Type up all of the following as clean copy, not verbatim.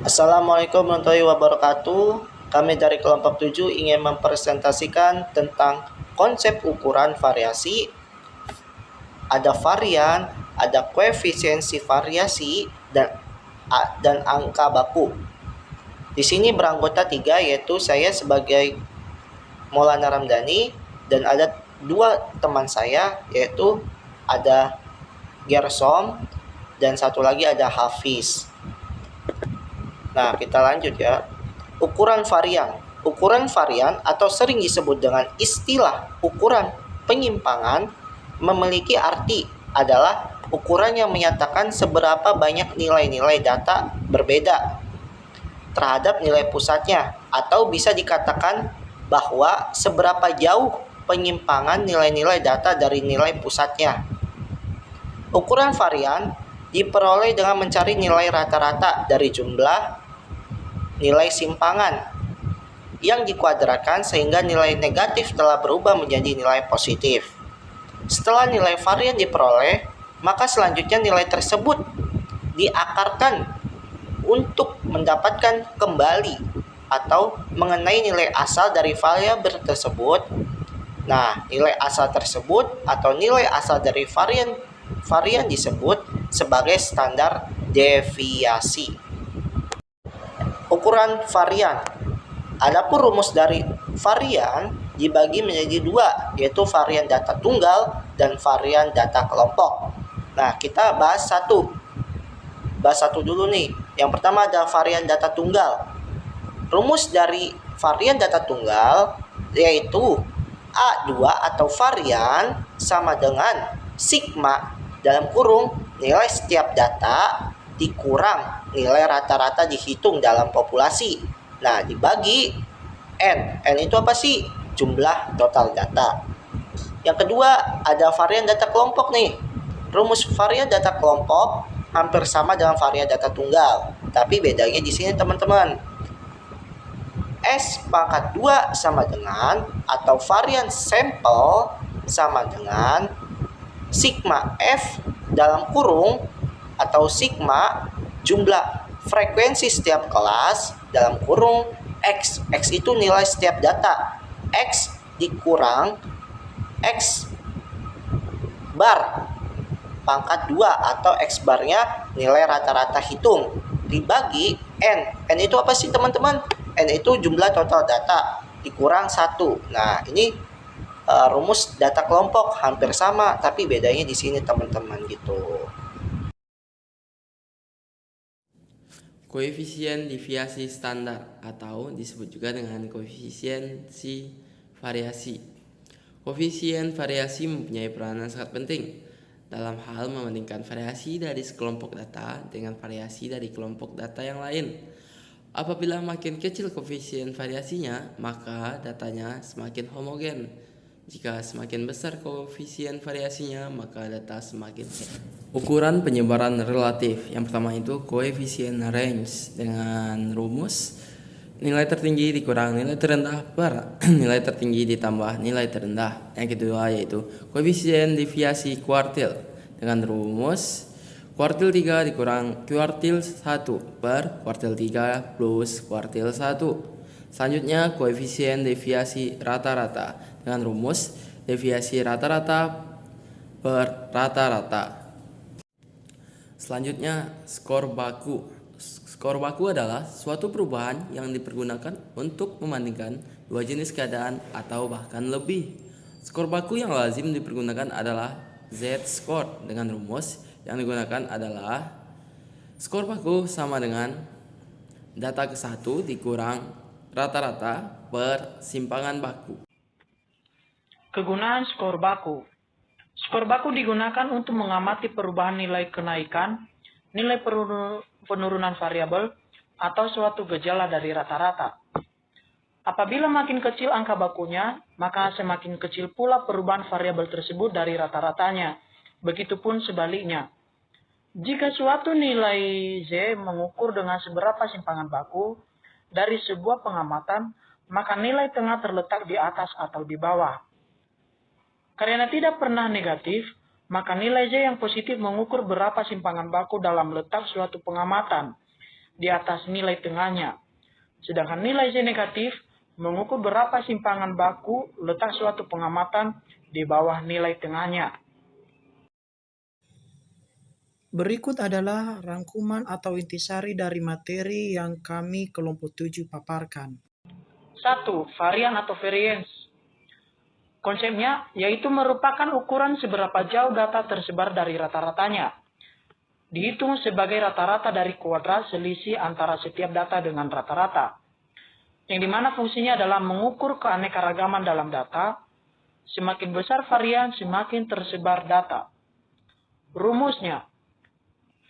Assalamualaikum warahmatullahi wabarakatuh. Kami dari kelompok 7 ingin mempresentasikan tentang konsep ukuran variasi. Ada varian, ada koefisiensi variasi, dan angka baku. Di sini beranggota 3, yaitu saya sebagai Maulana Ramdhani dan ada 2 teman saya, yaitu ada Gersom dan satu lagi ada Hafiz. Nah, kita lanjut ya. Ukuran varian. Ukuran varian atau sering disebut dengan istilah ukuran penyimpangan memiliki arti adalah ukuran yang menyatakan seberapa banyak nilai-nilai data berbeda terhadap nilai pusatnya, atau bisa dikatakan bahwa seberapa jauh penyimpangan nilai-nilai data dari nilai pusatnya. Ukuran varian diperoleh dengan mencari nilai rata-rata dari jumlah nilai simpangan yang dikuadratkan sehingga nilai negatif telah berubah menjadi nilai positif. Setelah nilai varian diperoleh, maka selanjutnya nilai tersebut diakarkan untuk mendapatkan kembali atau mengenai nilai asal dari variabel tersebut. Nah, nilai asal tersebut atau nilai asal dari varian disebut sebagai standar deviasi. Ukuran varian. Adapun rumus dari varian dibagi menjadi 2, yaitu varian data tunggal dan varian data kelompok. Nah, kita bahas satu dulu nih. Yang pertama ada varian data tunggal. Rumus dari varian data tunggal yaitu A2 atau varian sama dengan sigma dalam kurung nilai setiap data dikurang nilai rata-rata dihitung dalam populasi. Nah, dibagi N. N itu apa sih? Jumlah total data. Yang kedua, ada varian data kelompok nih. Rumus varian data kelompok hampir sama dengan varian data tunggal. Tapi bedanya di sini teman-teman. S pangkat 2 sama dengan atau varian sampel sama dengan sigma F dalam kurung atau sigma jumlah frekuensi setiap kelas dalam kurung X. X itu nilai setiap data. X dikurang X bar pangkat 2 atau X barnya nilai rata-rata hitung dibagi N. N itu apa sih teman-teman? N itu jumlah total data dikurang 1. Nah, ini rumus data kelompok hampir sama, tapi bedanya di sini teman-teman gitu. Koefisien deviasi standar atau disebut juga dengan koefisiensi variasi. Koefisien variasi mempunyai peranan sangat penting dalam hal membandingkan variasi dari sekelompok data dengan variasi dari kelompok data yang lain. Apabila makin kecil koefisien variasinya, maka datanya semakin homogen. Jika semakin besar koefisien variasinya, maka data semakin kecil. Ukuran penyebaran relatif. Yang pertama itu koefisien range dengan rumus nilai tertinggi dikurang nilai terendah per nilai tertinggi ditambah nilai terendah. Yang kedua yaitu koefisien deviasi kuartil dengan rumus kuartil 3 dikurang kuartil 1 per kuartil 3 plus kuartil 1. Selanjutnya koefisien deviasi rata-rata dengan rumus deviasi rata-rata per rata-rata. Selanjutnya skor baku. Skor baku adalah suatu perubahan yang dipergunakan untuk membandingkan dua jenis keadaan atau bahkan lebih. Skor baku yang lazim dipergunakan adalah Z-score dengan rumus yang digunakan adalah skor baku sama dengan data ke-1 dikurang rata-rata per simpangan baku. Kegunaan skor baku. Skor baku digunakan untuk mengamati perubahan nilai kenaikan, nilai penurunan variabel, atau suatu gejala dari rata-rata. Apabila makin kecil angka bakunya, maka semakin kecil pula perubahan variabel tersebut dari rata-ratanya. Begitupun sebaliknya. Jika suatu nilai Z mengukur dengan seberapa simpangan baku dari sebuah pengamatan, maka nilai tengah terletak di atas atau di bawah. Karena tidak pernah negatif, maka nilai Z yang positif mengukur berapa simpangan baku dalam letak suatu pengamatan. di atas nilai tengahnya. Sedangkan nilai Z negatif mengukur berapa simpangan baku letak suatu pengamatan di bawah nilai tengahnya. Berikut adalah rangkuman atau intisari dari materi yang kami kelompok 7 paparkan. 1. Varian atau variance. Konsepnya yaitu merupakan ukuran seberapa jauh data tersebar dari rata-ratanya. Dihitung sebagai rata-rata dari kuadrat selisih antara setiap data dengan rata-rata. Yang dimana fungsinya adalah mengukur keanekaragaman dalam data. Semakin besar varian, semakin tersebar data. Rumusnya,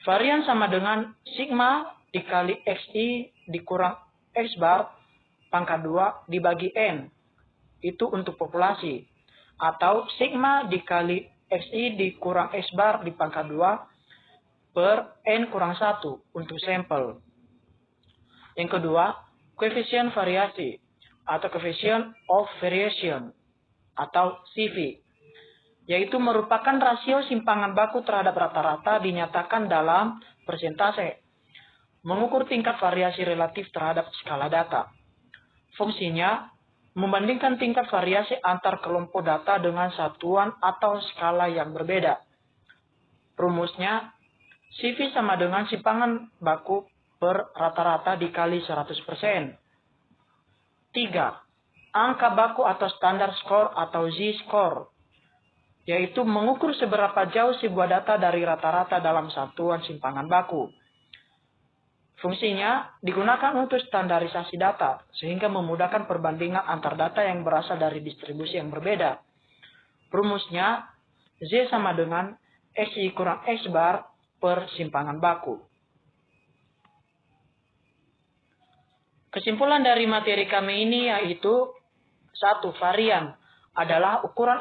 varian sama dengan sigma dikali xi dikurang x bar pangkat 2 dibagi n. Itu untuk populasi. Atau sigma dikali xi dikurang x bar di pangkat 2 per n kurang 1 untuk sampel. Yang kedua, koefisien variasi atau coefficient of variation atau CV, yaitu merupakan rasio simpangan baku terhadap rata-rata dinyatakan dalam persentase, mengukur tingkat variasi relatif terhadap skala data. Fungsinya, membandingkan tingkat variasi antar kelompok data dengan satuan atau skala yang berbeda. Rumusnya, CV sama dengan simpangan baku per rata-rata dikali 100%. 3. Angka baku atau standar skor atau Z-score, yaitu mengukur seberapa jauh sebuah data dari rata-rata dalam satuan simpangan baku. Fungsinya digunakan untuk standarisasi data, sehingga memudahkan perbandingan antar data yang berasal dari distribusi yang berbeda. Rumusnya, Z sama dengan XI kurang X bar per simpangan baku. Kesimpulan dari materi kami ini yaitu 1. Varian adalah ukuran